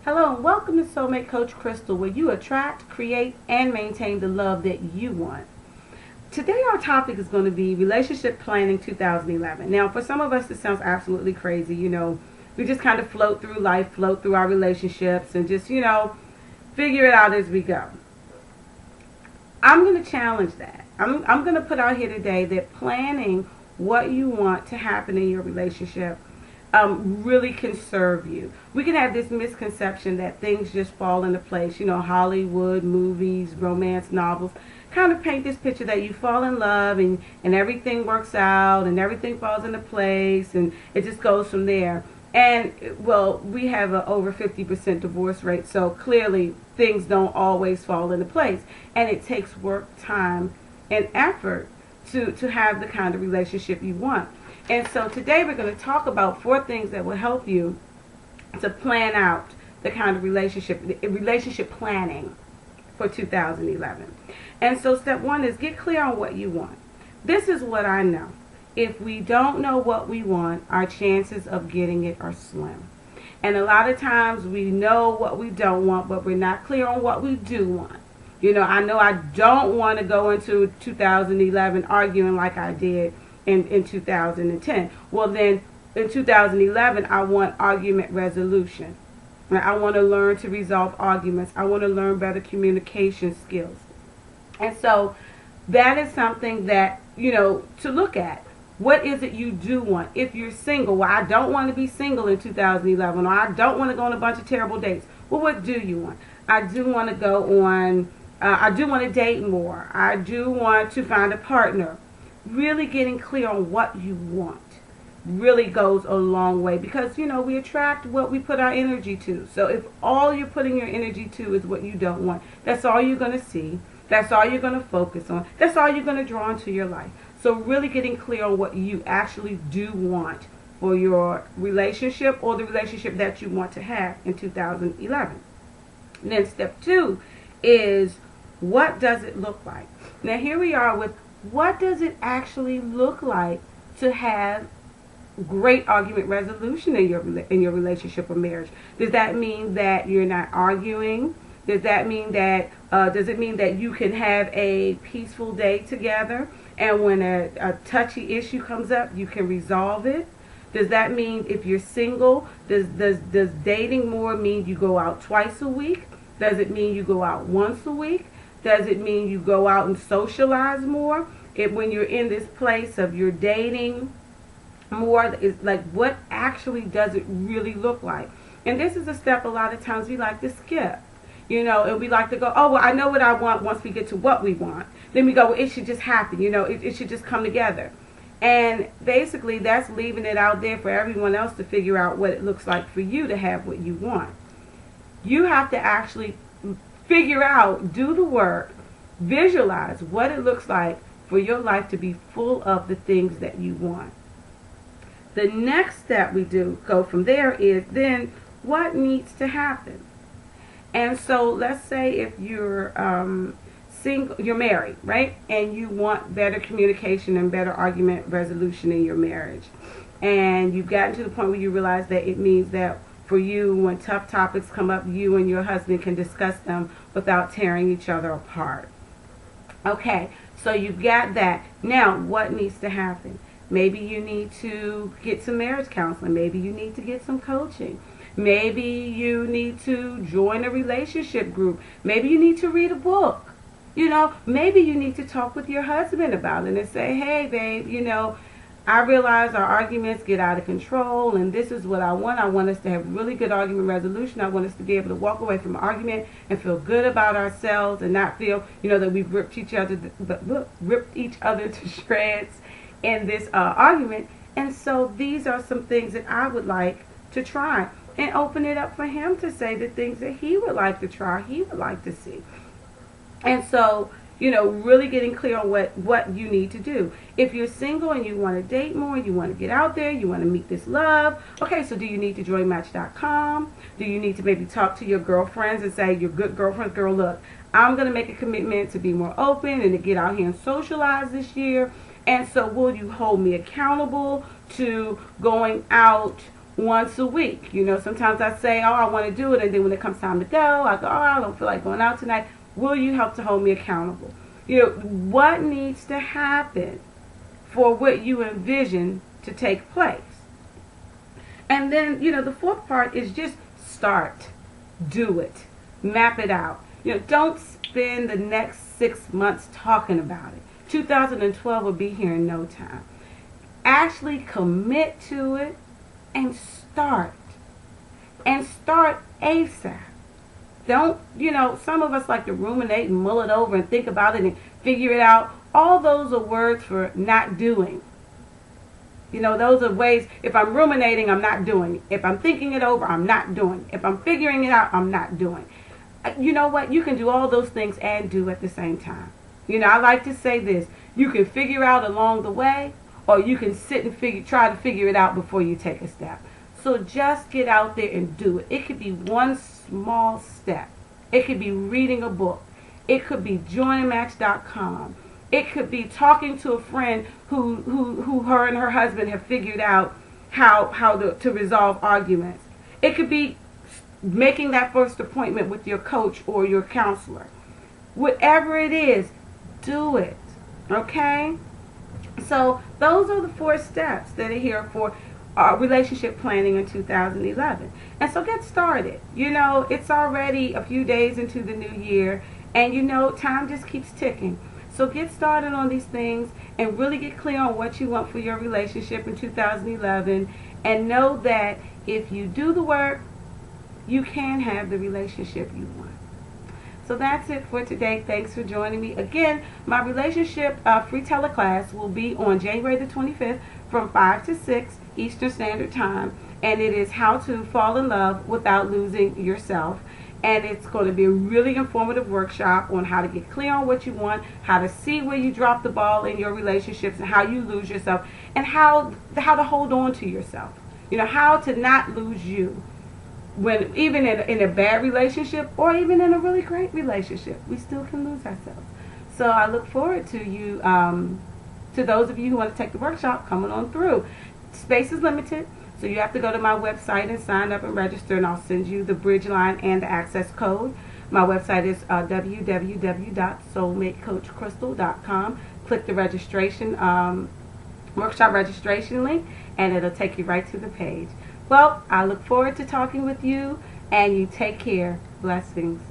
Hello and welcome to Soulmate Coach Crystal, where you attract, create, and maintain the love that you want. Today our topic is going to be Relationship Planning 2011. Now, for some of us, this sounds absolutely crazy. We just kind of float through life, float through our relationships, and just, figure it out as we go. I'm going to challenge that. I'm going to put out here today that planning what you want to happen in your relationship really can serve you. We can have this misconception that things just fall into place. Hollywood, movies, romance novels kind of paint this picture that you fall in love and everything works out and everything falls into place and it just goes from there. And, well, we have an over 50% divorce rate, so clearly things don't always fall into place. And it takes work, time, and effort to have the kind of relationship you want. And so today we're going to talk about 4 things that will help you to plan out the kind of relationship planning for 2011. And so step 1 is get clear on what you want. This is what I know. If we don't know what we want, our chances of getting it are slim. And a lot of times we know what we don't want, but we're not clear on what we do want. I know I don't want to go into 2011 arguing like I did in 2010. Well, then in 2011, I want argument resolution. I want to learn to resolve arguments. I want to learn better communication skills. And so that is something that, to look at. What is it you do want? If you're single, well, I don't want to be single in 2011, or I don't want to go on a bunch of terrible dates. Well, what do you want? I do want to go on, I do want to date more. I do want to find a partner. Really getting clear on what you want really goes a long way, because we attract what we put our energy to. So if all you're putting your energy to is what you don't want, that's all you're going to see, that's all you're going to focus on, that's all you're going to draw into your life. So really getting clear on what you actually do want for your relationship, or the relationship that you want to have in 2011. And then step 2 is, what does it look like? Now here we are with, what does it actually look like to have great argument resolution in your relationship or marriage? Does that mean that you're not arguing? Does that mean that does it mean that you can have a peaceful day together, and when a touchy issue comes up, you can resolve it? Does that mean, if you're single, does dating more mean you go out twice a week? Does it mean you go out once a week? Does it mean you go out and socialize more? When you're in this place of you're dating more, is like, what actually does it really look like? And this is a step a lot of times we like to skip. And we like to go, oh, well, I know what I want once we get to what we want. Then we go, well, it should just happen. It should just come together. And basically that's leaving it out there for everyone else to figure out what it looks like for you to have what you want. You have to actually figure out, do the work, visualize what it looks like for your life to be full of the things that you want. The next step we go from there is then what needs to happen. And so let's say if you're single, you're married, right? And you want better communication and better argument resolution in your marriage. And you've gotten to the point where you realize that it means that for you, when tough topics come up, you and your husband can discuss them without tearing each other apart. Okay, so you've got that. Now, what needs to happen? Maybe you need to get some marriage counseling. Maybe you need to get some coaching. Maybe you need to join a relationship group. Maybe you need to read a book. Maybe you need to talk with your husband about it and say, hey, babe, I realize our arguments get out of control, and this is what I want. I want us to have really good argument resolution. I want us to be able to walk away from an argument and feel good about ourselves and not feel, that we've ripped each other to shreds in this argument. And so these are some things that I would like to try, and open it up for him to say the things that he would like to try, he would like to see. And so, really getting clear on what you need to do. If you're single and you want to date more, you want to get out there, you want to meet this love, okay, so do you need to join Match.com? Do you need to maybe talk to your girlfriends and say, your good girlfriends, girl, look, I'm going to make a commitment to be more open and to get out here and socialize this year. And so will you hold me accountable to going out once a week. Sometimes I say, oh, I want to do it, and then when it comes time to go, I go, oh, I don't feel like going out tonight. Will you help to hold me accountable? What needs to happen for what you envision to take place? And then, the fourth part is just start. Do it. Map it out. Don't spend the next 6 months talking about it. 2012 will be here in no time. Actually commit to it and start. And start ASAP. Don't, some of us like to ruminate and mull it over and think about it and figure it out. All those are words for not doing. Those are ways, if I'm ruminating, I'm not doing it. If I'm thinking it over, I'm not doing it. If I'm figuring it out, I'm not doing it. You know what? You can do all those things and do at the same time. I like to say this. You can figure out along the way, or you can sit and try to figure it out before you take a step. So just get out there and do it. It could be one small step. It could be reading a book. It could be joiningmatch.com. It could be talking to a friend who her and her husband have figured out how to resolve arguments. It could be making that first appointment with your coach or your counselor. Whatever it is, do it. Okay? So those are the 4 steps that are here for relationship planning in 2011. And so get started. It's already a few days into the new year, and time just keeps ticking. So get started on these things and really get clear on what you want for your relationship in 2011, and know that if you do the work, you can have the relationship you want. So that's it for today. Thanks for joining me. Again, my relationship free teleclass will be on January the 25th from 5 to 6 Eastern Standard Time. And it is how to fall in love without losing yourself. And it's going to be a really informative workshop on how to get clear on what you want, how to see where you drop the ball in your relationships, and how you lose yourself, and how to hold on to yourself. How to not lose you. When even in a bad relationship, or even in a really great relationship, we still can lose ourselves. So I look forward to you, to those of you who want to take the workshop, coming on through. Space is limited, so you have to go to my website and sign up and register, and I'll send you the bridge line and the access code. My website is www.soulmatecoachcrystal.com. Click the registration, workshop registration link, and it'll take you right to the page. Well, I look forward to talking with you, and you take care. Blessings.